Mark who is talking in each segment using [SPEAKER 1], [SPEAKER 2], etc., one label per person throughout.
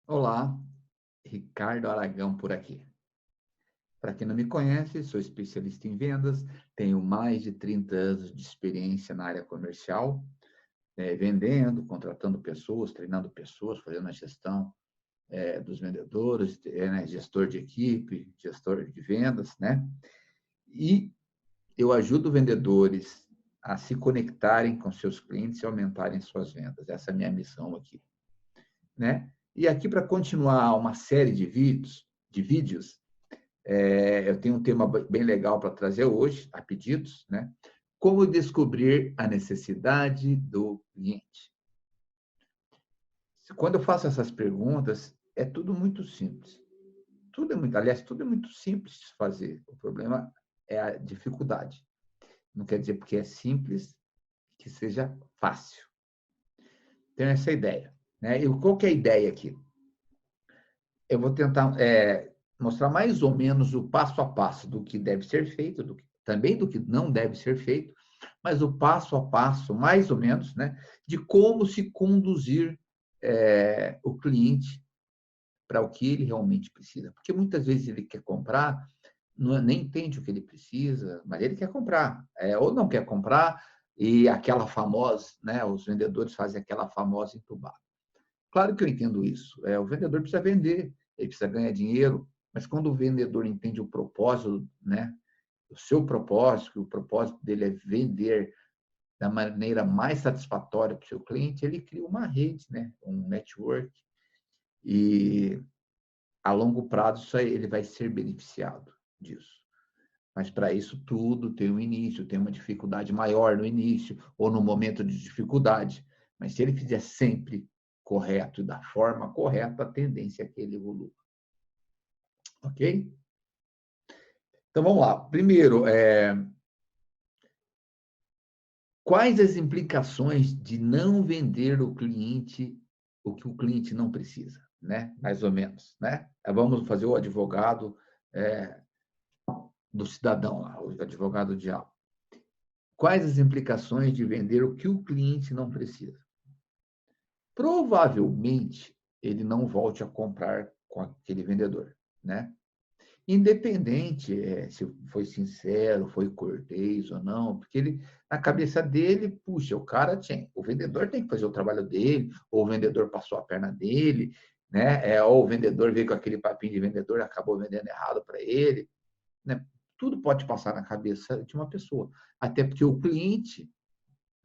[SPEAKER 1] Olá, Ricardo Aragão por aqui. Para quem não me conhece, sou especialista em vendas, tenho mais de 30 anos de experiência na área comercial, vendendo, contratando pessoas, treinando pessoas, fazendo a gestão dos vendedores, né, gestor de equipe, gestor de vendas, né? E eu ajudo vendedores a se conectarem com seus clientes e aumentarem suas vendas. Essa é a minha missão aqui, né? E aqui para continuar uma série de vídeos. Eu tenho um tema bem legal para trazer hoje, a pedidos, né? Como descobrir a necessidade do cliente? Quando eu faço essas perguntas, é tudo muito simples. Tudo é muito simples de fazer. O problema é a dificuldade. Não quer dizer porque é simples que seja fácil. Tenho essa ideia, né? E qual que é a ideia aqui? Eu vou tentar mostrar mais ou menos o passo a passo do que deve ser feito, também do que não deve ser feito, mas o passo a passo, mais ou menos, né, de como se conduzir o cliente para o que ele realmente precisa. Porque muitas vezes ele quer comprar, nem entende o que ele precisa, mas ele quer comprar, ou não quer comprar, e aquela famosa, né, os vendedores fazem aquela famosa entubada. Claro que eu entendo isso. O vendedor precisa vender, ele precisa ganhar dinheiro, mas quando o vendedor entende o propósito, né, o seu propósito, que o propósito dele é vender da maneira mais satisfatória para o seu cliente, ele cria uma rede, né, um network, e a longo prazo isso aí, ele vai ser beneficiado disso. Mas para isso tudo tem um início, tem uma dificuldade maior no início ou no momento de dificuldade. Mas se ele fizer sempre correto e da forma correta, a tendência é que ele evolua. Ok? Então vamos lá. Primeiro, quais as implicações de não vender o cliente o que o cliente não precisa, né? Mais ou menos, né? Vamos fazer o advogado do cidadão lá, o advogado do diabo. Quais as implicações de vender o que o cliente não precisa? Provavelmente ele não volte a comprar com aquele vendedor, né? Independente se foi sincero, foi cortês ou não, porque ele, na cabeça dele, puxa, o vendedor tem que fazer o trabalho dele, ou o vendedor passou a perna dele, né? Ou o vendedor veio com aquele papinho de vendedor e acabou vendendo errado para ele, né? Tudo pode passar na cabeça de uma pessoa, até porque o cliente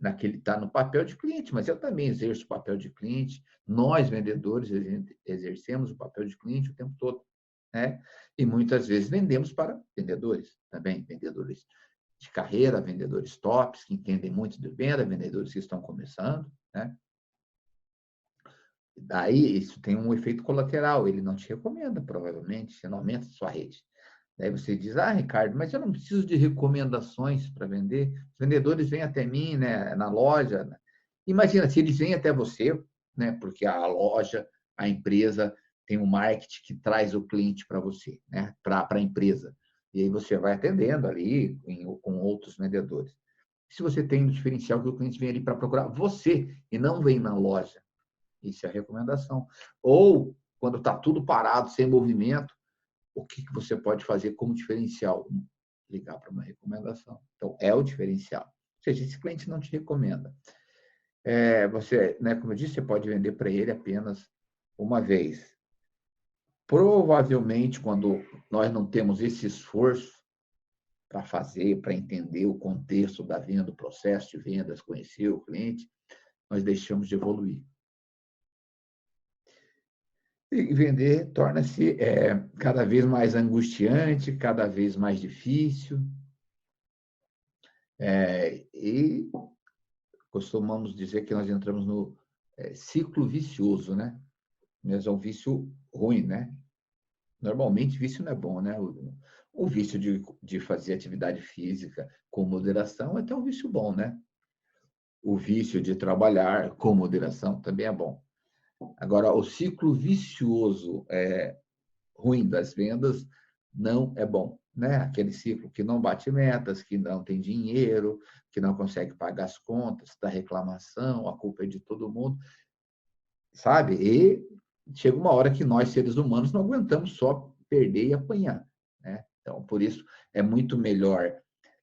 [SPEAKER 1] naquele está no papel de cliente, mas eu também exerço o papel de cliente. Nós, vendedores, exercemos o papel de cliente o tempo todo, né? E muitas vezes vendemos para vendedores também, vendedores de carreira, vendedores tops, que entendem muito de venda, vendedores que estão começando, né? Daí, isso tem um efeito colateral, ele não te recomenda, provavelmente, você não aumenta a sua rede. Daí você diz, Ricardo, mas eu não preciso de recomendações para vender. Os vendedores vêm até mim, né, na loja. Né? Imagina, se eles vêm até você, né, porque a loja, a empresa tem um marketing que traz o cliente para você, né, para a empresa. E aí você vai atendendo ali com outros vendedores. Se você tem um diferencial que o cliente vem ali para procurar você e não vem na loja, isso é a recomendação. Ou, quando está tudo parado, sem movimento, o que você pode fazer como diferencial? Ligar para uma recomendação. Então, é o diferencial. Ou seja, esse cliente não te recomenda. Você, né, como eu disse, você pode vender para ele apenas uma vez. Provavelmente, quando nós não temos esse esforço para fazer, para entender o contexto da venda, o processo de vendas, conhecer o cliente, nós deixamos de evoluir. E vender torna-se cada vez mais angustiante, cada vez mais difícil. E costumamos dizer que nós entramos no ciclo vicioso, né? Mas é um vício ruim, né? Normalmente, vício não é bom, né? O vício de fazer atividade física com moderação é até um vício bom, né? O vício de trabalhar com moderação também é bom. Agora, o ciclo vicioso ruim das vendas não é bom, né? Aquele ciclo que não bate metas, que não tem dinheiro, que não consegue pagar as contas, da reclamação, a culpa é de todo mundo, sabe? E chega uma hora que nós, seres humanos, não aguentamos só perder e apanhar, né? Então, por isso, é muito melhor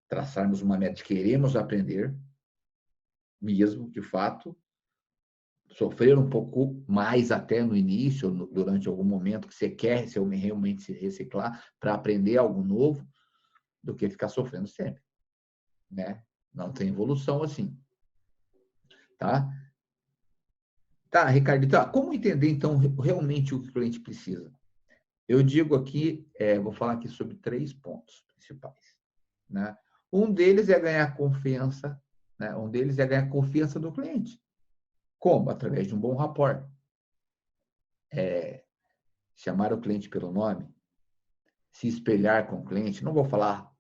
[SPEAKER 1] traçarmos uma meta de queremos aprender, mesmo, de fato, sofrer um pouco mais até no início, durante algum momento que você quer realmente se reciclar para aprender algo novo, do que ficar sofrendo sempre, né? Não tem evolução assim, tá? Tá, Ricardo, tá. Como entender, então, realmente o que o cliente precisa? Eu digo aqui, vou falar aqui sobre 3 pontos principais, né? Um deles é ganhar confiança, né? Um deles é ganhar confiança do cliente. Como? Através de um bom rapport. Chamar o cliente pelo nome, se espelhar com o cliente. Não vou falar,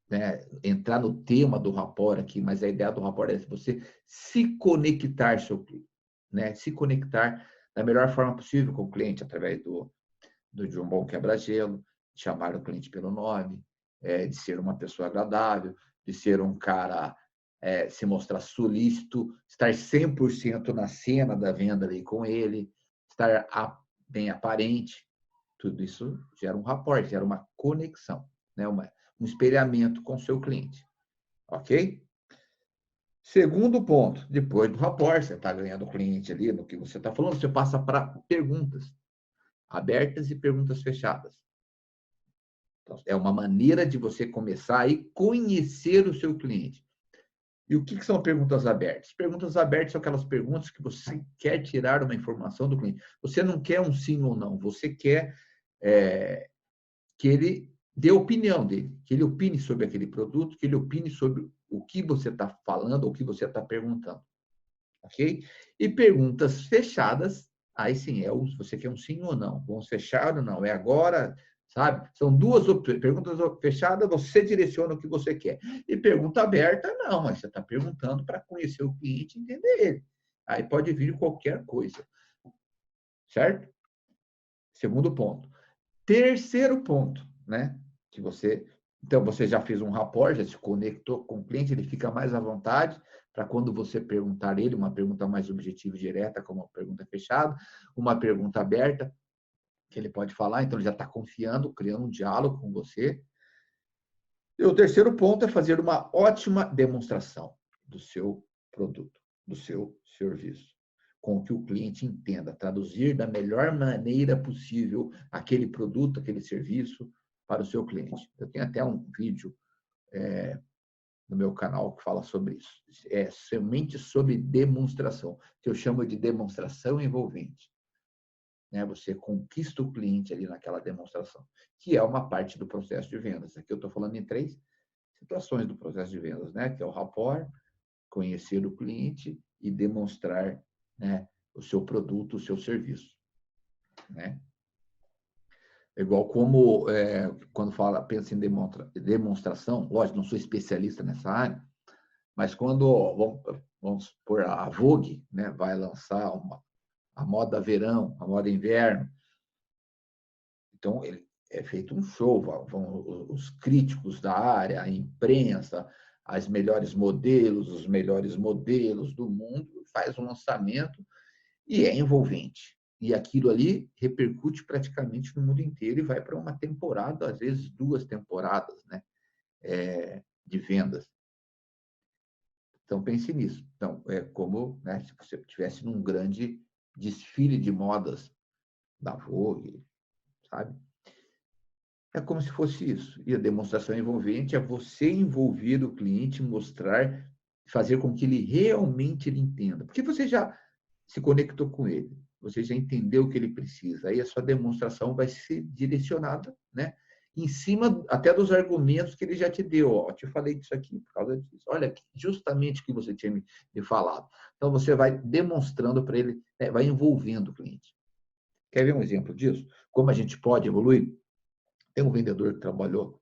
[SPEAKER 1] né, entrar no tema do rapport aqui, mas a ideia do rapport é você se conectar seu cliente, né? Se conectar da melhor forma possível com o cliente, através de um bom quebra-gelo, de chamar o cliente pelo nome, de ser uma pessoa agradável, de ser um cara, se mostrar solícito, estar 100% na cena da venda ali com ele, estar bem aparente. Tudo isso gera um rapport, gera uma conexão, né? Um espelhamento com o seu cliente. Ok? Segundo ponto, depois do rapport, você está ganhando o cliente ali no que você está falando, você passa para perguntas abertas e perguntas fechadas. Então, é uma maneira de você começar a conhecer o seu cliente. E o que são perguntas abertas? Perguntas abertas são aquelas perguntas que você quer tirar uma informação do cliente. Você não quer um sim ou não, você quer que ele dê a opinião dele, que ele opine sobre aquele produto, que ele opine sobre o que você está falando ou o que você está perguntando. Ok? E perguntas fechadas, aí sim, se você quer um sim ou não. Vamos fechar ou não? É agora, sabe? São duas opções. Perguntas fechadas, você direciona o que você quer. E pergunta aberta, não, mas você está perguntando para conhecer o cliente e entender ele. Aí pode vir qualquer coisa. Certo? Segundo ponto. Terceiro ponto, né? Que então, você já fez um rapport, já se conectou com o cliente, ele fica mais à vontade para quando você perguntar ele, uma pergunta mais objetiva e direta, como uma pergunta fechada, uma pergunta aberta, que ele pode falar, então ele já está confiando, criando um diálogo com você. E o terceiro ponto é fazer uma ótima demonstração do seu produto, do seu serviço, com que o cliente entenda, traduzir da melhor maneira possível aquele produto, aquele serviço para o seu cliente. Eu tenho até um vídeo no meu canal que fala sobre isso. É somente sobre demonstração, que eu chamo de demonstração envolvente. Né? Você conquista o cliente ali naquela demonstração, que é uma parte do processo de vendas. Aqui eu estou falando em 3 situações do processo de vendas, né? Que é o rapport, conhecer o cliente e demonstrar, né, o seu produto, o seu serviço, né? Igual como quando pensa em demonstração, lógico, não sou especialista nessa área, mas quando vamos por a Vogue, né, vai lançar a moda verão, a moda inverno, então é feito um show, vão os críticos da área, a imprensa, os melhores modelos do mundo, faz um lançamento e é envolvente. E aquilo ali repercute praticamente no mundo inteiro e vai para uma temporada, às vezes 2 temporadas, né, de vendas. Então, pense nisso. Então, é como, né, se você estivesse num grande desfile de modas da Vogue, sabe? É como se fosse isso. E a demonstração envolvente é você envolver o cliente, mostrar, fazer com que ele realmente ele entenda. Porque você já se conectou com ele, você já entendeu o que ele precisa. Aí a sua demonstração vai ser direcionada, né? Em cima até dos argumentos que ele já te deu. Ó, te falei disso aqui por causa disso. Olha, justamente o que você tinha me falado. Então, você vai demonstrando para ele, né? Vai envolvendo o cliente. Quer ver um exemplo disso? Como a gente pode evoluir? Tem um vendedor que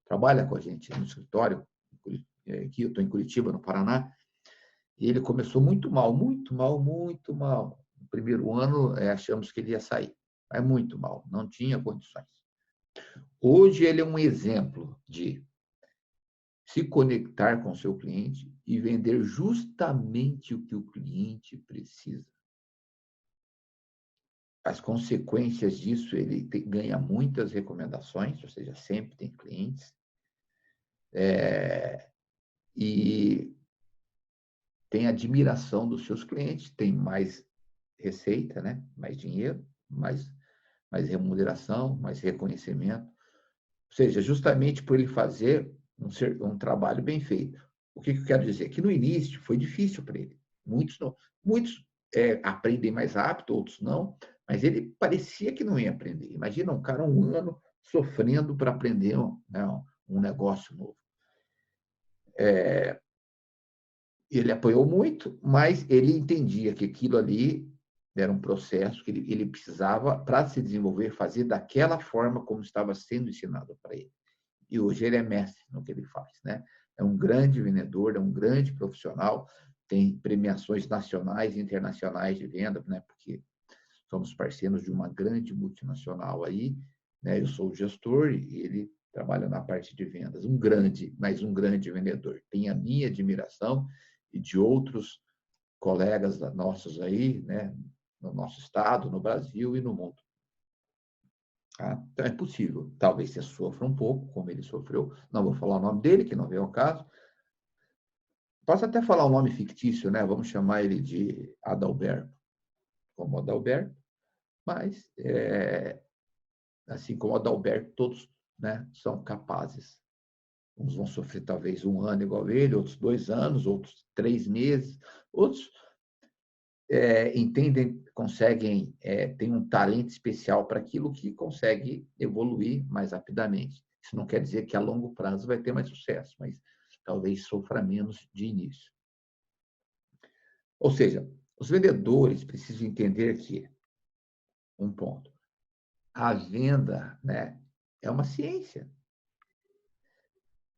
[SPEAKER 1] trabalha com a gente no escritório, aqui eu estou em Curitiba, no Paraná, e ele começou muito mal, muito mal, muito mal. No primeiro ano, achamos que ele ia sair, mas muito mal, não tinha condições. Hoje ele é um exemplo de se conectar com o seu cliente e vender justamente o que o cliente precisa. as consequências disso, ele ganha muitas recomendações, ou seja, sempre tem clientes, e tem admiração dos seus clientes, tem mais receita, né? Mais dinheiro, mais remuneração, mais reconhecimento. Ou seja, justamente por ele fazer um trabalho bem feito. O que eu quero dizer? Que no início foi difícil para ele. Muitos aprendem mais rápido, outros não, mas ele parecia que não ia aprender. Imagina um cara 1 ano sofrendo para aprender, né, um negócio novo. Ele apanhou muito, mas ele entendia que aquilo ali era um processo que ele precisava, para se desenvolver, fazer daquela forma como estava sendo ensinado para ele. E hoje ele é mestre no que ele faz, né? É um grande vendedor, é um grande profissional, tem premiações nacionais e internacionais de venda, né? Porque somos parceiros de uma grande multinacional aí, né? Eu sou o gestor e ele trabalha na parte de vendas. Mais um grande vendedor. Tem a minha admiração e de outros colegas nossos aí, né? No nosso estado, no Brasil e no mundo. Tá? Então, é possível. Talvez você sofra um pouco, como ele sofreu. Não vou falar o nome dele, que não vem ao caso. Posso até falar o nome fictício, né? Vamos chamar ele de Adalberto, como Adalberto. Mas, assim como Adalberto, todos, né, são capazes. Uns vão sofrer talvez 1 ano igual ele, outros 2 anos, outros 3 meses. Outros entendem, conseguem, têm um talento especial para aquilo que consegue evoluir mais rapidamente. Isso não quer dizer que a longo prazo vai ter mais sucesso, mas talvez sofra menos de início. Ou seja, os vendedores precisam entender que, um ponto, a venda, né, é uma ciência.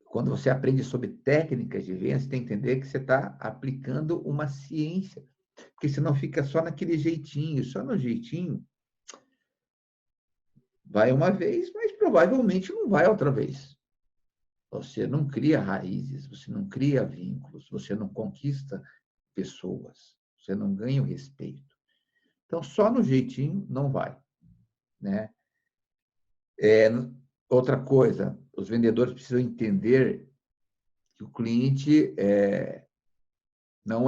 [SPEAKER 1] Quando você aprende sobre técnicas de venda, você tem que entender que você está aplicando uma ciência. Porque senão fica só naquele jeitinho, só no jeitinho. Vai uma vez, mas provavelmente não vai outra vez. Você não cria raízes, você não cria vínculos, você não conquista pessoas, você não ganha o respeito. Então, só no jeitinho não vai, né? Outra coisa, os vendedores precisam entender que o cliente não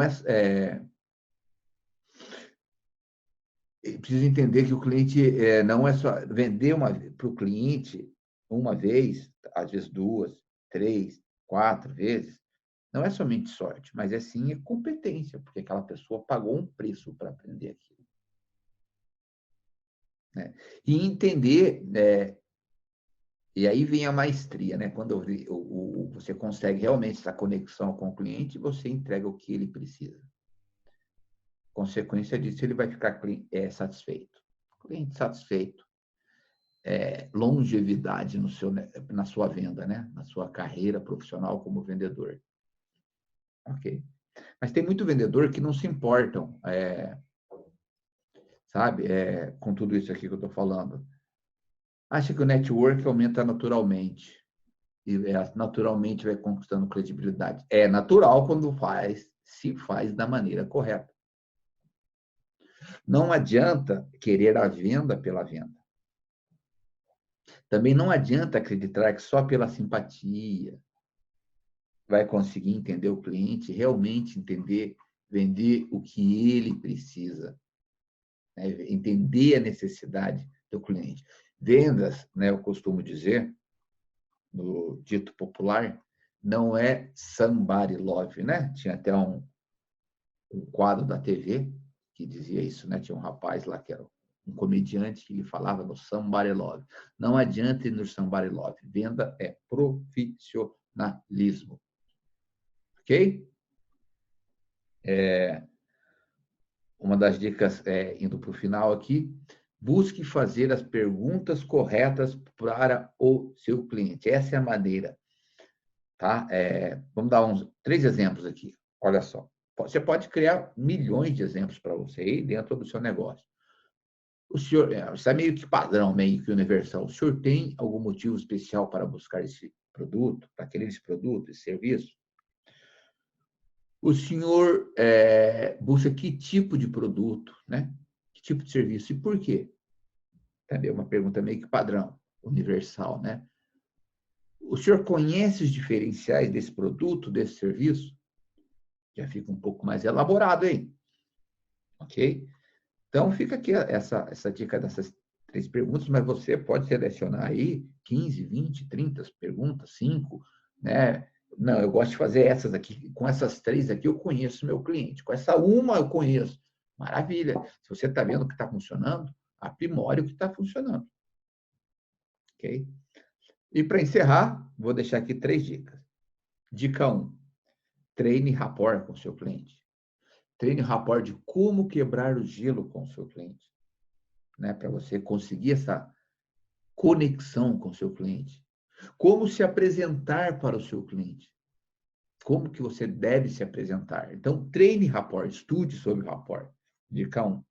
[SPEAKER 1] precisa entender que o cliente não é só vender para o cliente uma vez, às vezes 2, 3, 4 vezes, não é somente sorte, mas é sim competência, porque aquela pessoa pagou um preço para aprender aquilo. Né? E entender, e aí vem a maestria, né? Quando você consegue realmente essa conexão com o cliente, você entrega o que ele precisa. Consequência disso, ele vai ficar satisfeito. Cliente satisfeito, longevidade na sua venda, né? Na sua carreira profissional como vendedor. Ok. Mas tem muito vendedor que não se importam, sabe, com tudo isso aqui que eu estou falando. Acha que o network aumenta naturalmente. E naturalmente vai conquistando credibilidade. É natural quando se faz da maneira correta. Não adianta querer a venda pela venda. Também não adianta acreditar que só pela simpatia vai conseguir entender o cliente, realmente entender, vender o que ele precisa, né? Entender a necessidade do cliente. Vendas, né, eu costumo dizer, no dito popular, não é somebody love, né? Tinha até um quadro da TV que dizia isso, né? Tinha um rapaz lá que era um comediante que ele falava no somebody love. Não adianta ir no somebody love. Venda é profissionalismo. Ok? Uma das dicas, indo para o final aqui, busque fazer as perguntas corretas para o seu cliente. Essa é a maneira. Tá? Vamos dar 3 exemplos aqui. Olha só. Você pode criar milhões de exemplos para você aí dentro do seu negócio. O senhor, isso é meio que padrão, meio que universal. O senhor tem algum motivo especial para buscar esse produto, para querer esse produto, esse serviço? O senhor busca que tipo de produto, né? Que tipo de serviço e por quê? Também é uma pergunta meio que padrão, universal, né? O senhor conhece os diferenciais desse produto, desse serviço? Já fica um pouco mais elaborado, hein? Ok? Então, fica aqui essa dica dessas 3 perguntas, mas você pode selecionar aí 15, 20, 30 perguntas, 5, né? Não, eu gosto de fazer essas aqui. Com essas 3 aqui, eu conheço meu cliente. Com essa uma, eu conheço. Maravilha. Se você está vendo que está funcionando, aprimore o que está funcionando. Ok? E para encerrar, vou deixar aqui 3 dicas. Dica 1, treine rapport com o seu cliente. Treine o rapport de como quebrar o gelo com o seu cliente, né? Para você conseguir essa conexão com o seu cliente. Como se apresentar para o seu cliente. Como que você deve se apresentar. Então, treine rapport, estude sobre rapport. Dica 1.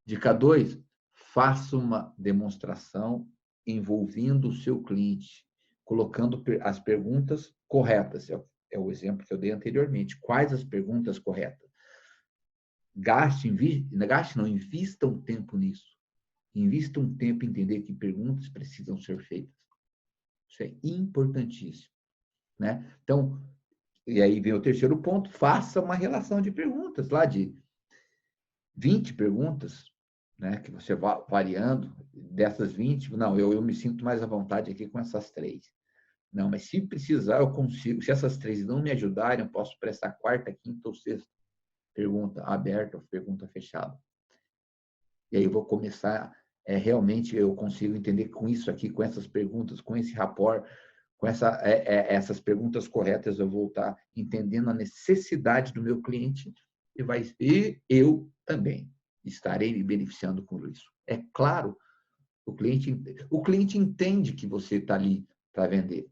[SPEAKER 1] Dica 2, faça uma demonstração envolvendo o seu cliente, colocando as perguntas corretas. É o exemplo que eu dei anteriormente. Quais as perguntas corretas? Não, invista um tempo nisso. Invista um tempo em entender que perguntas precisam ser feitas. Isso é importantíssimo, né? Então, e aí vem o terceiro ponto, faça uma relação de perguntas, lá de 20 perguntas, né, que você vai variando, dessas 20, não, eu me sinto mais à vontade aqui com essas 3. Não, mas se precisar, eu consigo. Se essas 3 não me ajudarem, eu posso prestar quarta, quinta ou sexta pergunta aberta ou pergunta fechada. E aí eu vou começar, realmente eu consigo entender com isso aqui, com essas perguntas, com esse rapport, com essas perguntas corretas, eu vou estar entendendo a necessidade do meu cliente e eu também estarei me beneficiando com isso. É claro, o cliente entende que você está ali para vender.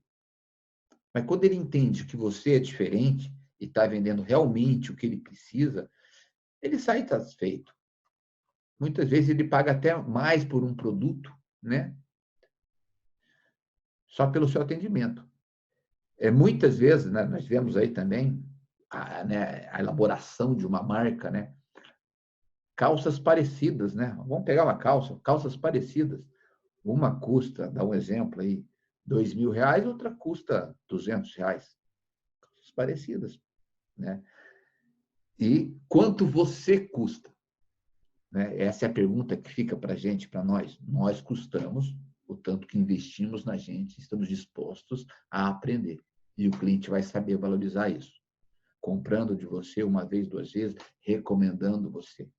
[SPEAKER 1] Mas quando ele entende que você é diferente e está vendendo realmente o que ele precisa, ele sai satisfeito. Muitas vezes ele paga até mais por um produto, né? Só pelo seu atendimento. Muitas vezes, né, nós vemos aí também a elaboração de uma marca, né? Calças parecidas, né? Vamos pegar uma calças parecidas. Uma custa, dá um exemplo aí, R$ 2.000, outra custa R$ 200. Calças parecidas, né? E quanto você custa? Né? Essa é a pergunta que fica para a gente, para nós. Nós custamos o tanto que investimos na gente, estamos dispostos a aprender. E o cliente vai saber valorizar isso. Comprando de você uma vez, 2 vezes, recomendando você,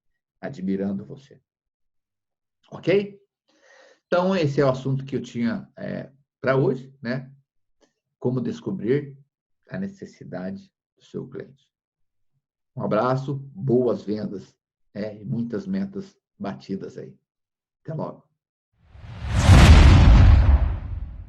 [SPEAKER 1] admirando você. Ok? Então, esse é o assunto que eu tinha para hoje, né? Como descobrir a necessidade do seu cliente. Um abraço, boas vendas e muitas metas batidas aí. Até logo.